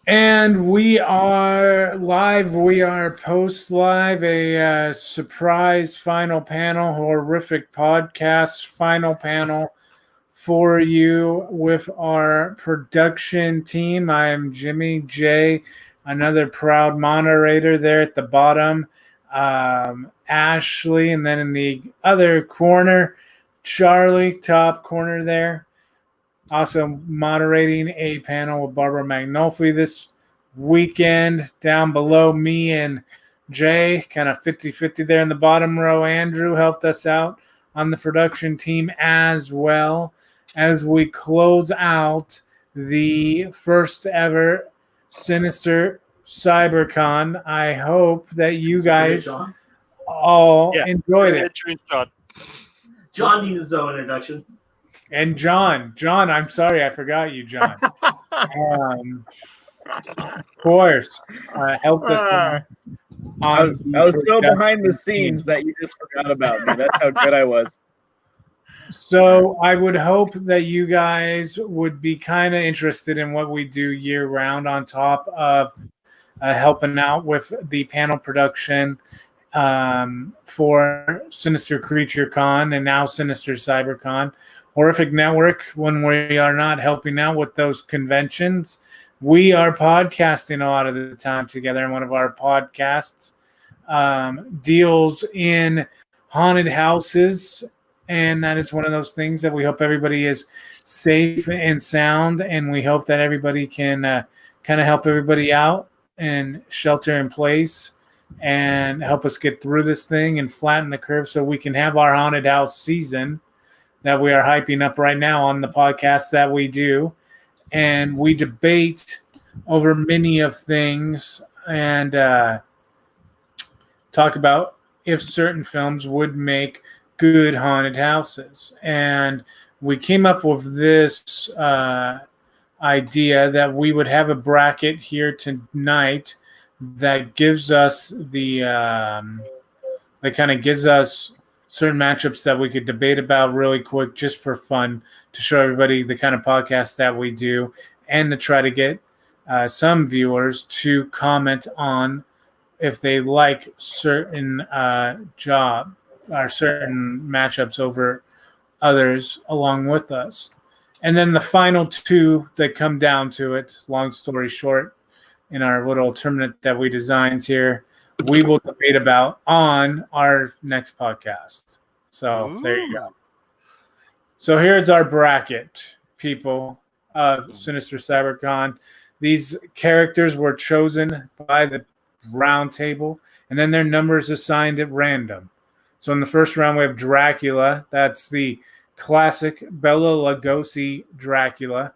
And we are live. We are post live, a surprise final panel, horrific podcast final panel for you with our production team. I am Jimmy J, another proud moderator there at the bottom. Ashley, and then in the other corner, Charlie, top corner there. Also moderating a panel with Barbara Magnolfi this weekend. Down below, me and Jay, kind of 50-50 there in the bottom row. Andrew helped us out on the production team as well as we close out the first ever Sinister CyberCon. I hope that you guys all enjoyed it. John needs his own introduction. And John, I'm sorry, I forgot you, John. Of course, helped us. I was so behind the scenes that you just forgot about me. That's how good I was. So I would hope that you guys would be kind of interested in what we do year round on top of helping out with the panel production for Sinister Creature Con and now Sinister CyberCon. Horrific Network, when we are not helping out with those conventions, we are podcasting a lot of the time together. And one of our podcasts deals in haunted houses. And that is one of those things that we hope everybody is safe and sound. And we hope that everybody can kind of help everybody out and shelter in place and help us get through this thing and flatten the curve so we can have our haunted house season that we are hyping up right now on the podcast that we do. And we debate over many of things and talk about if certain films would make good haunted houses. And we came up with this idea that we would have a bracket here tonight that gives us that kind of gives us certain matchups that we could debate about really quick just for fun to show everybody the kind of podcast that we do and to try to get some viewers to comment on if they like certain certain matchups over others along with us. And then the final two that come down to it, long story short, in our little tournament that we designed here, we will debate about on our next podcast. So there you go. So here's our bracket, people, of Sinister CyberCon. These characters were chosen by the round table, and then their numbers assigned at random. So in the first round, we have Dracula. That's the classic Bela Lugosi Dracula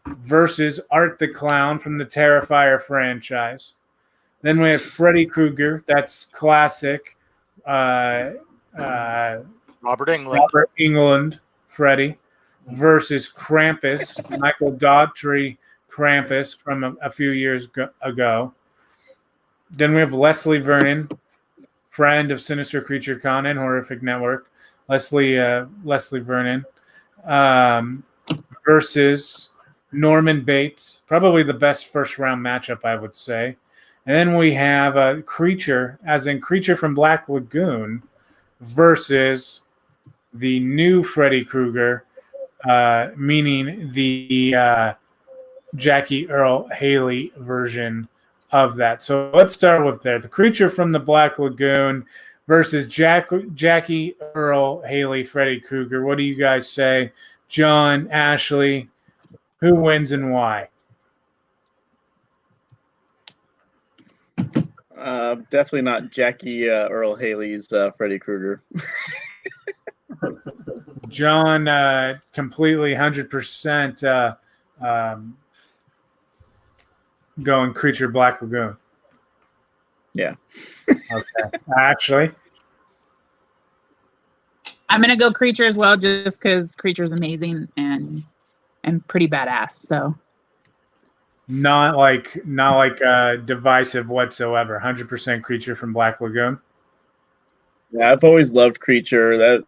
versus Art the Clown from the Terrifier franchise. Then we have Freddy Krueger. That's classic Robert Englund Freddy versus Krampus, Michael Daughtry Krampus from a few years ago. Then we have Leslie Vernon, friend of Sinister Creature Con and Horrific Network. Leslie Vernon versus Norman Bates, probably the best first round matchup, I would say. And then we have a Creature, as in Creature from Black Lagoon, versus the new Freddy Krueger, meaning the Jackie Earl Haley version of that. So let's start with there. The Creature from the Black Lagoon versus Jackie Earl Haley Freddy Krueger. What do you guys say? John, Ashley, who wins and why? Definitely not Jackie Earl Haley's Freddy Krueger. John, completely 100% going Creature Black Lagoon. Yeah. Okay. Ashley? I'm going to go Creature as well, just because Creature's amazing and pretty badass. So not like divisive whatsoever. 100% Creature from Black Lagoon. Yeah, I've always loved Creature.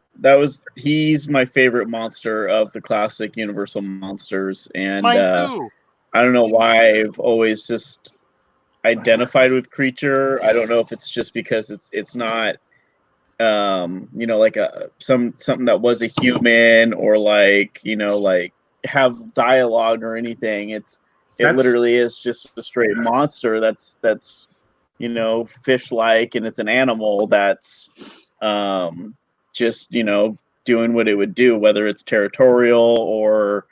He's my favorite monster of the classic Universal monsters, and mine too. I don't know why I've always just identified with creature. I don't know if it's just because it's not like something that was a human, or like have dialogue or anything. It literally is just a straight monster that's fish like, and it's an animal that's just doing what it would do, whether it's territorial or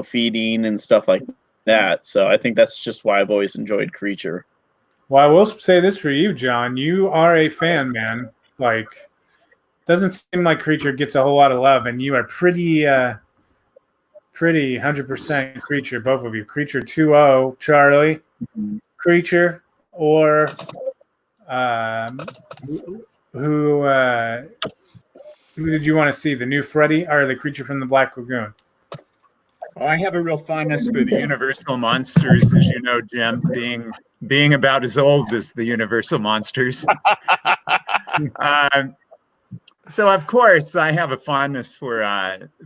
feeding and stuff like that. So I think that's just why I've always enjoyed creature. Well, I will say this for you, John. You are a fan, man. Like, doesn't seem like creature gets a whole lot of love, and you are pretty 100% creature, both of you. Creature 2-0, Charlie. Creature, or who did you want to see? The new Freddy or the creature from the Black Lagoon? Well, I have a real fondness for the Universal monsters, as you know, Jim, being about as old as the Universal monsters. So, of course, I have a fondness for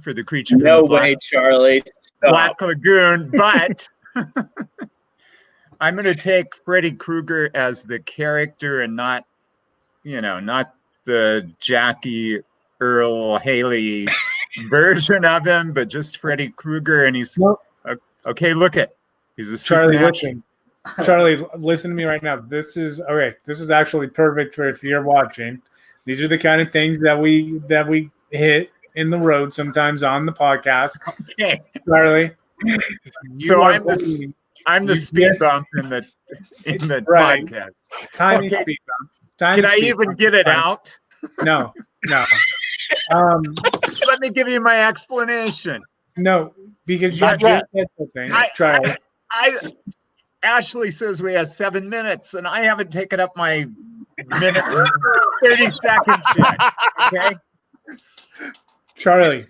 the creature from the Charlie. Black Lagoon, but I'm going to take Freddy Krueger as the character and not the Jackie Earl Haley version of him, but just Freddy Krueger. And he's okay. Look at he's a Charlie. Charlie, listen to me right now. This is okay. This is actually perfect for if you're watching. These are the kind of things that we hit in the road sometimes on the podcast. Okay, Charlie. So I'm the speed bump in the right. podcast. Tiny speed bump. Can I even get it out? No. Let me give you my explanation. No, because you said something. Charlie. Ashley says we have 7 minutes, and I haven't taken up my minute and 30 seconds yet. Okay, Charlie.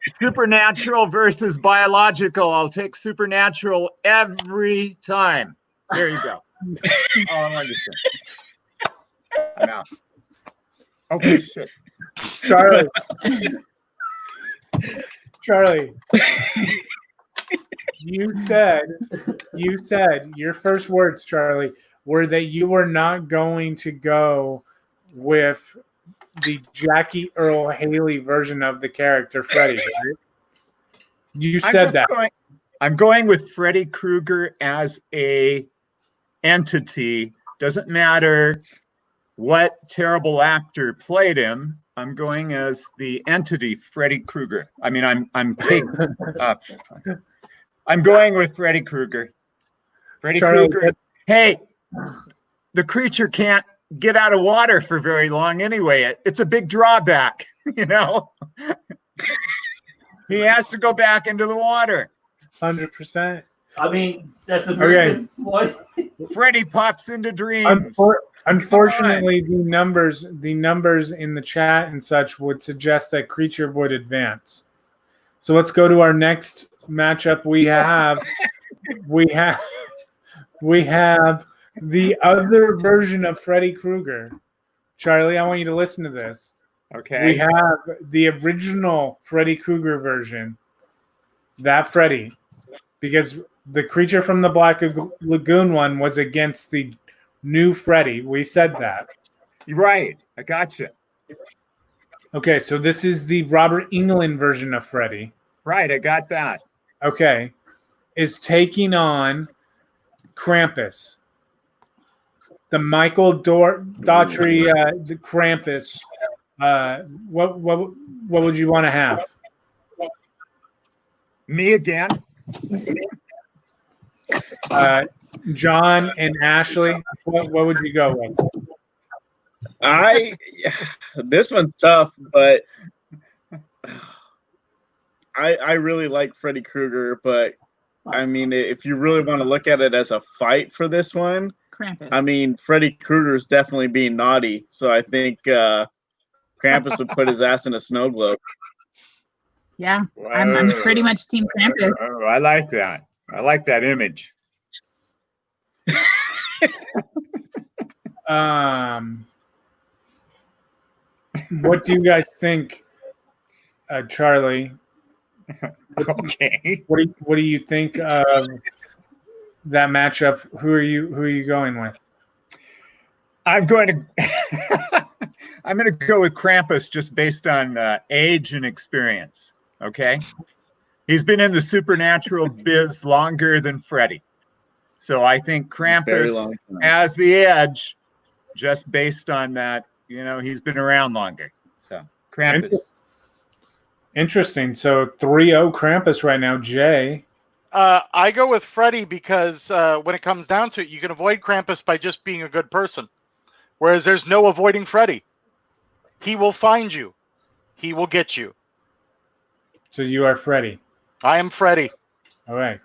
Supernatural versus biological. I'll take supernatural every time. There you go. Oh, I understand. I'm out. Okay, shit. Charlie. You said your first words, Charlie, were that you were not going to go with the Jackie Earl Haley version of the character Freddy, right? You said that. I'm going with Freddy Krueger as a entity. Doesn't matter what terrible actor played him. I'm going as the entity Freddy Krueger. I mean, I'm taking up. I'm going with Freddy Krueger. Freddy Krueger. Hey, the creature can't get out of water for very long anyway. It's a big drawback, He has to go back into the water. 100%. I mean, that's a very good point. Freddy pops into dreams. Unfortunately, the numbers in the chat and such would suggest that creature would advance. So let's go to our next matchup. We have the other version of Freddy Krueger. Charlie, I want you to listen to this. Okay. We have the original Freddy Krueger version. That Freddy, because the creature from the Black Lagoon one was against the new Freddy. We said that. Right. I gotcha. Okay, so this is the Robert Englund version of Freddy. Right, I got that. Okay. Is taking on Krampus. The Michael Daughtry, the Krampus. What would you want to have? Me again? John and Ashley. What would you go with? This one's tough, but I really like Freddy Krueger, but I mean, if you really want to look at it as a fight for this one, Krampus. I mean, Freddy Krueger is definitely being naughty, so I think Krampus would put his ass in a snow globe. Yeah, I'm pretty much Team Krampus. Oh, I like that. I like that image. What do you guys think, Charlie? Okay. What do you think of that matchup? Who are you going with? I'm going to I'm going to go with Krampus just based on age and experience. Okay, he's been in the supernatural biz longer than Freddy, so I think Very Krampus long time. has the edge just based on that. He's been around longer. So Krampus. Interesting. So 3-0 Krampus right now. Jay. I go with Freddy because when it comes down to it, you can avoid Krampus by just being a good person. Whereas there's no avoiding Freddy. He will find you. He will get you. So you are Freddy. I am Freddy. All right.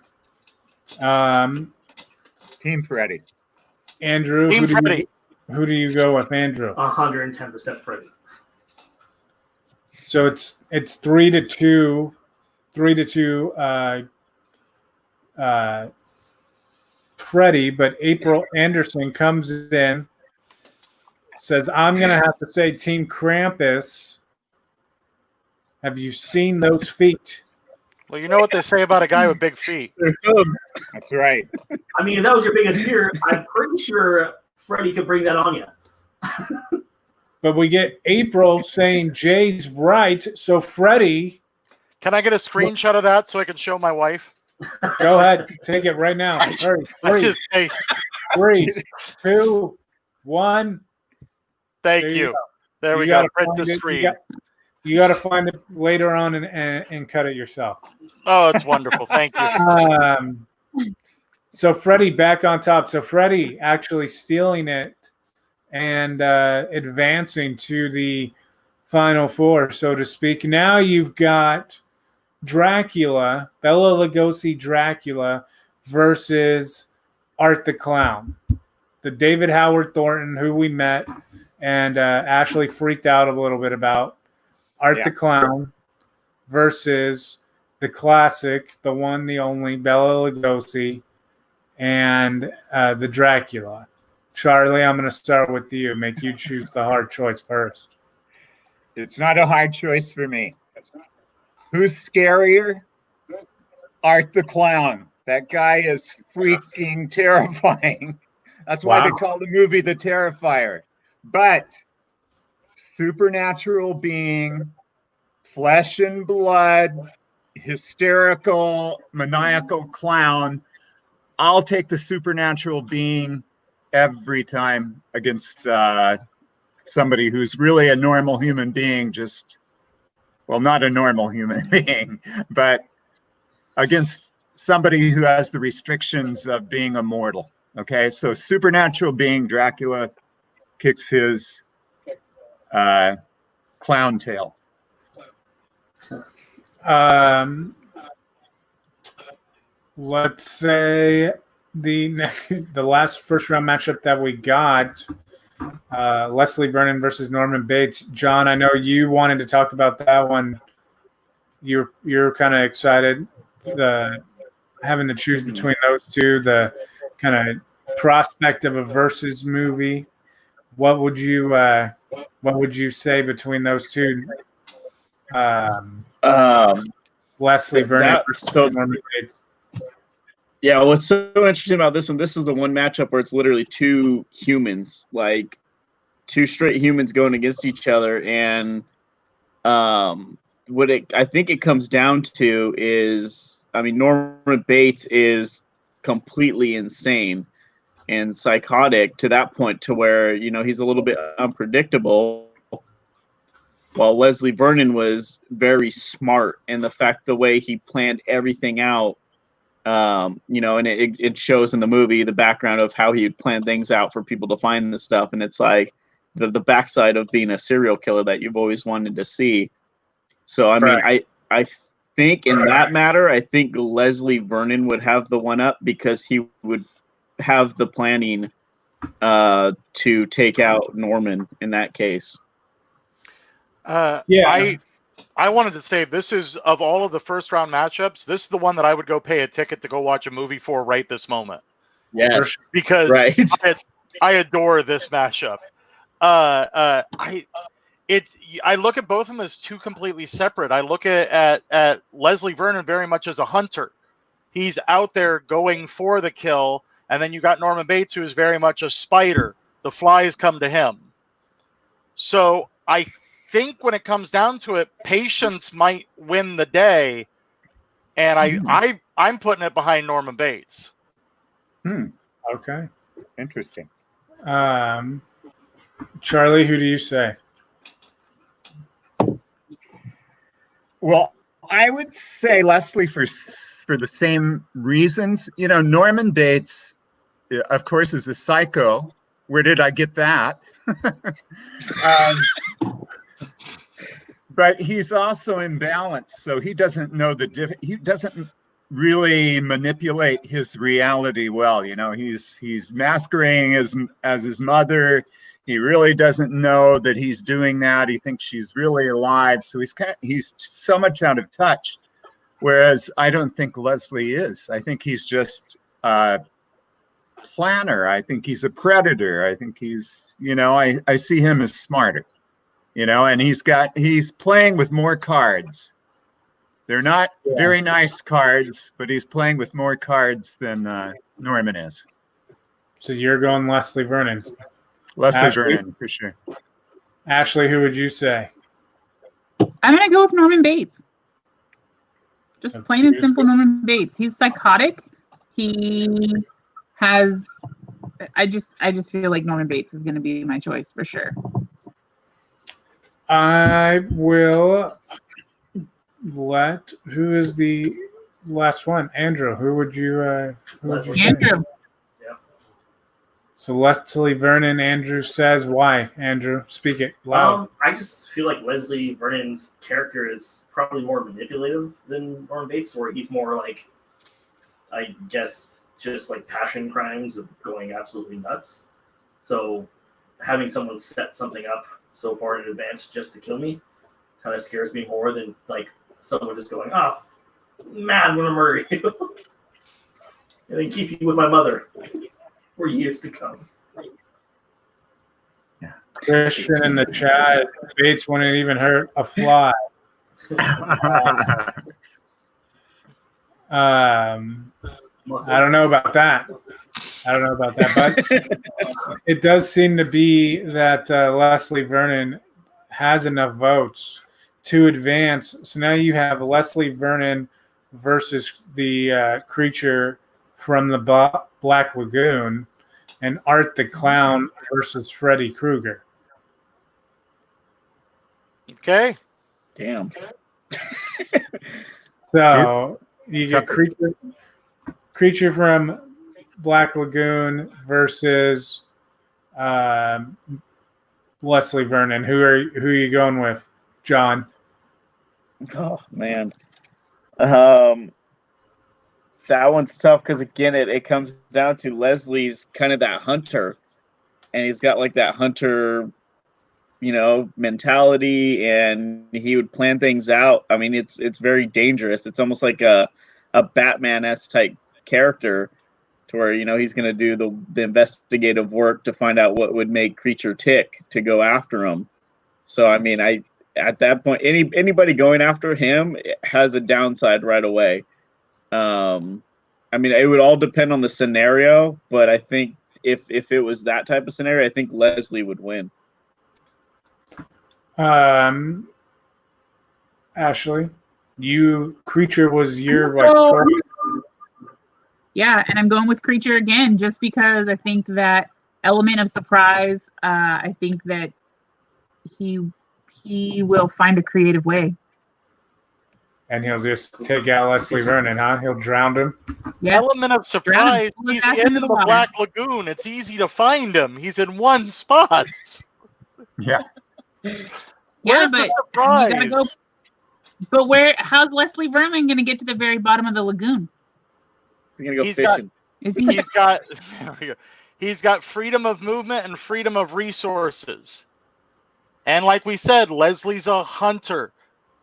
Team Freddy. Andrew, Team Freddy. who do you go with, Andrew? 110% Freddy. So it's 3-2, 3-2. Freddy, but April Anderson comes in, says, "I'm gonna have to say Team Krampus. Have you seen those feet?" Well, you know what they say about a guy with big feet. That's right. I mean, if that was your biggest fear, I'm pretty sure Freddy could bring that on you. But we get April saying Jay's right. So Freddy, Can I get a screenshot of that so I can show my wife? go ahead, take it right now. Hurry, I just say 3, 2, 1. thank There you you. go. There we You go. gotta Print find the it. screen. You got to find it later on and cut it yourself. Oh, it's wonderful. Thank you. So Freddie back on top. So Freddie actually stealing it and advancing to the final four, so to speak. Now you've got Dracula, Bela Lugosi Dracula versus Art the Clown. The David Howard Thornton, who we met and Ashley freaked out a little bit about. Art the Clown versus the classic, the one, the only, Bela Lugosi and the Dracula. Charlie, I'm going to start with you. Make you choose the hard choice first. It's not a hard choice for me. Who's scarier? Art the Clown. That guy is freaking terrifying. That's why they call the movie The Terrifier. But supernatural being, flesh and blood, hysterical, maniacal clown. I'll take the supernatural being every time against somebody who's really a normal human being, not a normal human being, but against somebody who has the restrictions of being immortal. Okay, so supernatural being Dracula kicks his clown tail. Let's say the last first round matchup that we got, Leslie Vernon versus Norman Bates. John, I know you wanted to talk about that one. You're kind of excited, having to choose between those two, the kind of prospect of a versus movie. What would you say between those two? Leslie Vernon versus Norman Bates. Yeah, what's so interesting about this one, this is the one matchup where it's literally two humans, like two straight humans going against each other. And I think it comes down to is, I mean, Norman Bates is completely insane and psychotic to that point to where, he's a little bit unpredictable, while Leslie Vernon was very smart, and the way he planned everything out, and it shows in the movie the background of how he planned things out for people to find the stuff. And it's like the backside of being a serial killer that you've always wanted to see. So, I mean, I think in that matter, I think Leslie Vernon would have the one up because he would have the planning to take out Norman in that case. I wanted to say this is, of all of the first round matchups, this is the one that I would go pay a ticket to go watch a movie for right this moment. Yes, because I adore this matchup. I look at both of them as two completely separate. I look at Leslie Vernon very much as a hunter. He's out there going for the kill, and then you got Norman Bates, who is very much a spider. The flies come to him. So I think when it comes down to it, patience might win the day, and I'm putting it behind Norman Bates. Okay. Interesting. Charlie, who do you say? Well, I would say Leslie for the same reasons. You know, Norman Bates, of course, is the psycho. Where did I get that? But he's also imbalanced, so he doesn't know he doesn't really manipulate his reality well. You know, he's masquerading as his mother. He really doesn't know that he's doing that. He thinks she's really alive, so he's so much out of touch. Whereas I don't think Leslie is. I think he's just a planner. I think he's a predator. I think he's, you know, I see him as smarter. You know, and he's playing with more cards. They're not very nice cards, but he's playing with more cards than Norman is. So you're going Leslie Vernon. Leslie Ashley? Vernon, for sure. Ashley, who would you say? I'm gonna go with Norman Bates. Just So plain and two- simple Norman Bates. He's psychotic. He has. I just feel like Norman Bates is gonna be my choice for sure. I will who is the last one? Andrew, who would you say? Andrew. So Leslie Vernon, Andrew says why? Andrew, speak it loud. I just feel like Leslie Vernon's character is probably more manipulative than Norman Bates, where he's more like, I guess, just like passion crimes of going absolutely nuts. So having someone set something up so far in advance just to kill me kind of scares me more than like someone just going, man, I'm going to murder you. And then keep you with my mother for years to come. Christian in the chat, Bates wouldn't even hurt a fly. I don't know about that. But it does seem to be that Leslie Vernon has enough votes to advance. So now you have Leslie Vernon versus the creature from the Black Lagoon, and Art the Clown versus Freddy Krueger. Okay. Damn. So you get creature from Black Lagoon versus Leslie Vernon. Who are you going with, John? Oh man. That one's tough because again it comes down to Leslie's kind of that hunter, and he's got like that hunter, you know, mentality, and he would plan things out. I mean, it's very dangerous. It's almost like a Batman-esque type character, to where, you know, he's going to do the investigative work to find out what would make creature tick to go after him. So I mean, at that point, anybody going after him has a downside right away. I mean, it would all depend on the scenario, but I think if it was that type of scenario, I think Leslie would win. Ashley, creature was your choice. Yeah, and I'm going with creature again, just because I think that element of surprise. I think that he will find a creative way. And he'll just take out Leslie Vernon, huh? He'll drown him. Yeah. Element of surprise. He's in the Black Lagoon. It's easy to find him. He's in one spot. Yeah. Where's the surprise? You gotta but how's Leslie Vernon going to get to the very bottom of the lagoon? He's gonna go fishing. He's got freedom of movement and freedom of resources. And like we said, Leslie's a hunter.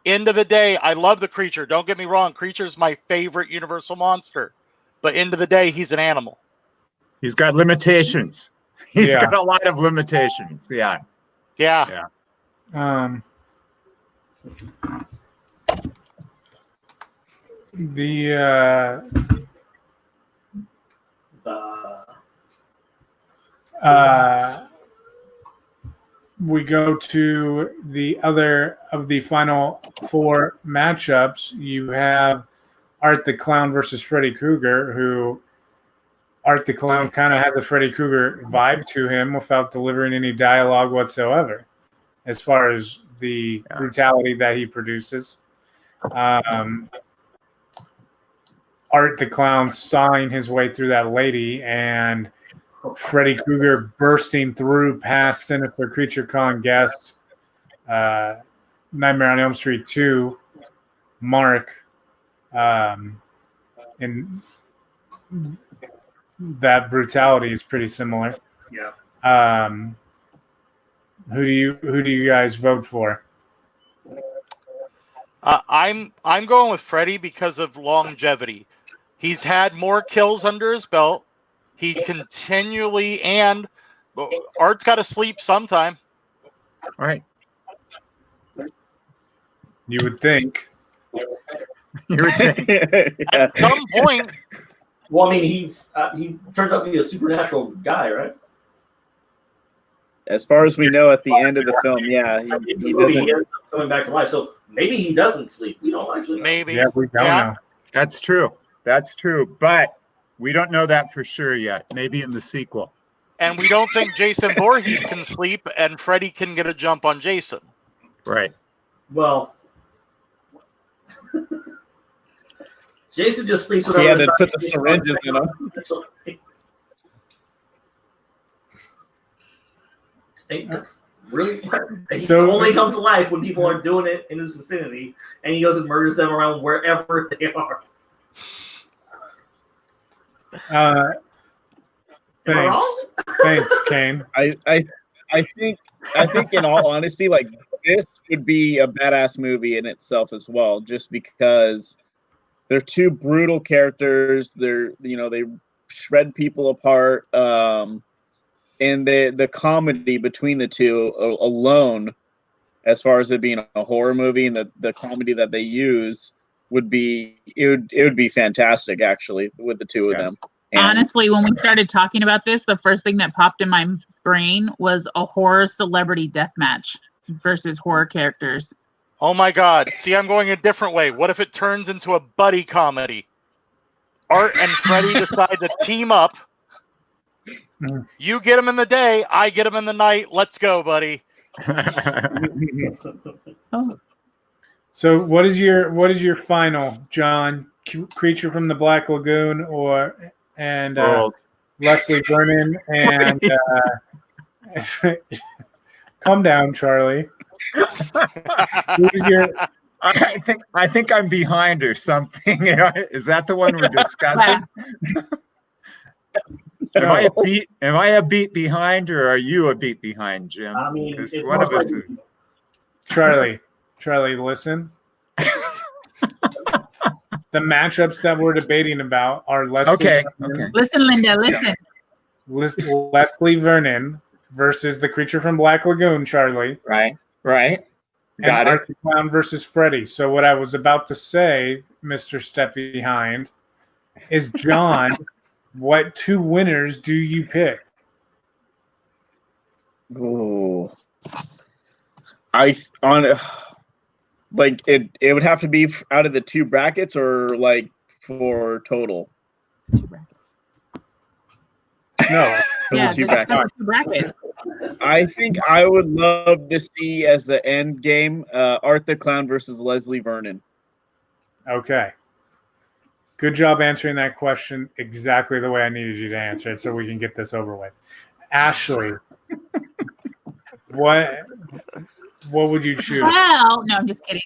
End of the day, I love the creature. Don't get me wrong. Creature's my favorite Universal monster. But end of the day, he's an animal. He's got limitations. He's got a lot of limitations. Yeah. The we go to the other of the final 4 matchups. You have Art the Clown versus Freddy Krueger, who Art the Clown kind of has a Freddy Krueger vibe to him without delivering any dialogue whatsoever, as far as the brutality that he produces. Art the Clown sawing his way through that lady, and Freddy Krueger bursting through past Sinister Creature Con guest, Nightmare on Elm Street 2, Mark, and that brutality is pretty similar. Yeah. Who do you guys vote for? I'm going with Freddy because of longevity. He's had more kills under his belt. He continually, and Art's got to sleep sometime. All right. You would think. At some point. Well, I mean, he turns out to be a supernatural guy, right? As far as we know, at the end of the film, yeah, he He doesn't. ends up coming back to life. So maybe he doesn't sleep. We don't actually know. Maybe. Yeah, we don't know. That's true. That's true. But we don't know that for sure yet. Maybe in the sequel. And we don't think Jason Voorhees can sleep, and Freddy can get a jump on Jason. Right. Well, Jason just sleeps with He had to put the syringes in him. That's really he So- only comes to life when people are doing it in his vicinity, and he goes and murders them around wherever they are. Thanks, Kane. I think in all honesty, like, this would be a badass movie in itself as well, just because they're 2 brutal characters. They shred people apart. And the comedy between the 2 alone, as far as it being a horror movie, and the comedy that they use would be fantastic, actually, with the 2 of them. And Honestly, when we started talking about this, the first thing that popped in my brain was a horror celebrity death match versus horror characters. Oh my God. See, I'm going a different way. What if it turns into a buddy comedy? Art and Freddy decide to team up. You get him in the day, I get him in the night. Let's go, buddy. Oh. So what is your final, John? Creature from the Black Lagoon and Leslie Vernon and calm down, Charlie. Who's your I think I'm behind or something. Is that the one we're discussing? Am I a beat behind, or are you a beat behind, Jim? I mean, Because it's one of us like- is. Charlie, listen. The matchups that we're debating about are Okay. Listen, Linda, listen. Leslie Vernon versus the Creature from Black Lagoon, Charlie. Right. And Got it. Art the Clown versus Freddy. So what I was about to say, Mr. Step Behind, is John, what 2 winners do you pick? Ooh. Like, it would have to be out of the 2 brackets, or like for total. No. Yeah, two that's brackets. the bracket. I think I would love to see, as the end game, Art the Clown versus Leslie Vernon. Okay. Good job answering that question exactly the way I needed you to answer it, so we can get this over with. Ashley, what would you choose? Well, no, I'm just kidding.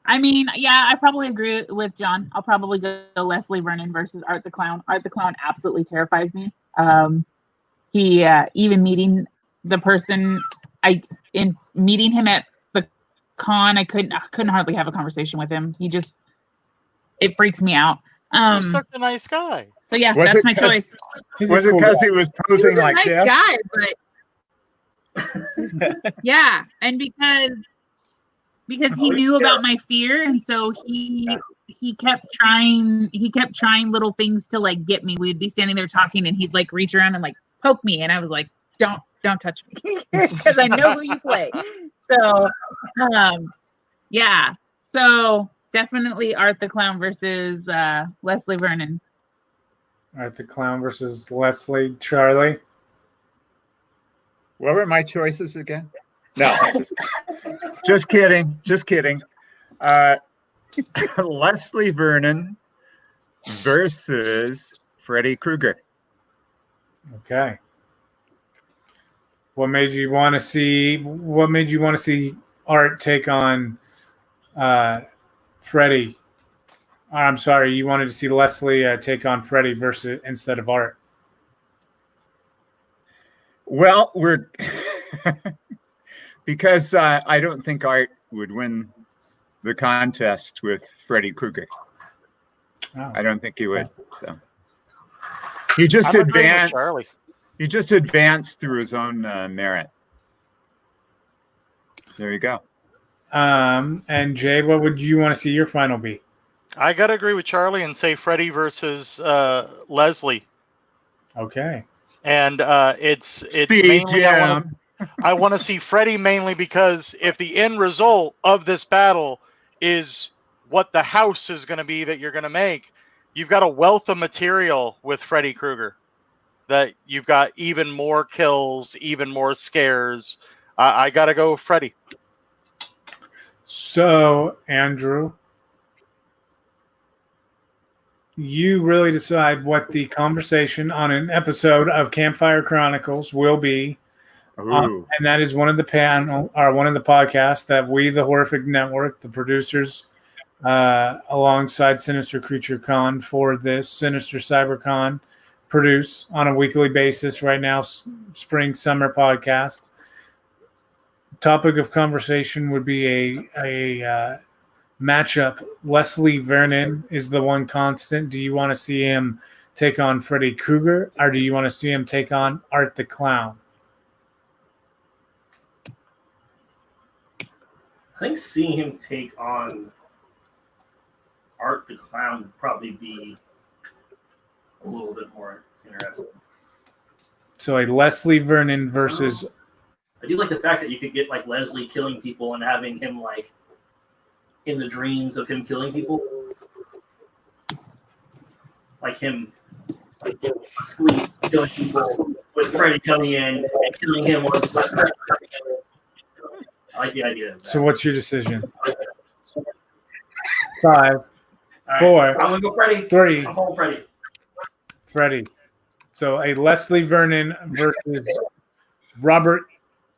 I mean, yeah, I probably agree with John. I'll probably go Leslie Vernon versus Art the Clown. Art the Clown absolutely terrifies me. He even meeting the person, in meeting him at the con, I couldn't hardly have a conversation with him. It freaks me out. He's such a nice guy. So yeah, Was that's it my 'cause- choice. He's a Was it cool because guy. he was posing He's a like nice this? guy, but Yeah, and because he knew about my fear, and so he kept trying little things to like get me. We'd be standing there talking, and he'd like reach around and like poke me, and I was like, don't touch me, because I know who you play. So yeah, so definitely Art the Clown versus Leslie Vernon. Art the Clown versus Leslie. Charlie. What were my choices again? No, just kidding. Just kidding. Leslie Vernon versus Freddy Krueger. Okay. What made you want to see Art take on Freddy? I'm sorry, you wanted to see Leslie take on Freddy versus instead of Art. Well, we're because I don't think Art would win the contest with Freddy Krueger. Oh. I don't think he would. So he just I'm agreeing with advanced. Charlie. He just advanced through his own merit. There you go. And Jay, what would you want to see your final be? I gotta agree with Charlie and say Freddy versus Leslie. Okay. And it's See, mainly Jim. I want to see Freddy mainly because if the end result of this battle is what the house is going to be that you're going to make, you've got a wealth of material with Freddy Krueger. That you've got even more kills, even more scares. I got to go with Freddy. So, Andrew, you really decide what the conversation on an episode of Campfire Chronicles will be. Ooh. And that is one of the podcasts that we, the Horrific Network, the producers, alongside Sinister Creature Con for this Sinister CyberCon, produce on a weekly basis right now, spring summer podcast. Topic of conversation would be a matchup. Leslie Vernon is the one constant. Do you want to see him take on Freddy Krueger, or do you want to see him take on Art the Clown? I think seeing him take on Art the Clown would probably be a little bit more interesting. So a Leslie Vernon versus... I do like the fact that you could get like Leslie killing people and having him like in the dreams of him killing people. Like him asleep killing people with Freddy coming in and killing him on I like the idea of that. So what's your decision? 5, All 4, I'm gonna go Freddy. 3. I'm home Freddy. Freddie. So a Leslie Vernon versus Robert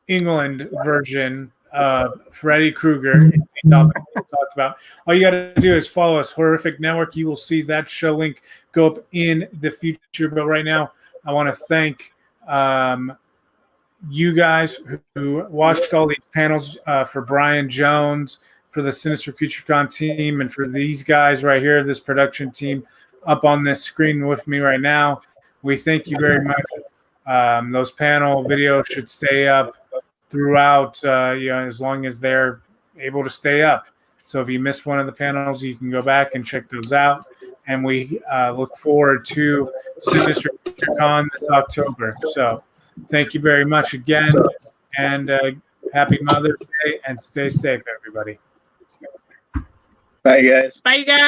England version of Freddy Krueger. We'll talk about. All you got to do is follow us, Horrific Network. You will see that show link go up in the future. But right now, I want to thank you guys who watched all these panels, for Brian Jones, for the Sinister CreatureCon team, and for these guys right here, this production team up on this screen with me right now. We thank you very much. Those panel videos should stay up throughout, as long as they're able to stay up. So if you missed one of the panels, you can go back and check those out. And we look forward to Sinister CreatureCon this October. So thank you very much again, and happy Mother's Day, and stay safe, everybody. Bye, guys. Bye, you guys.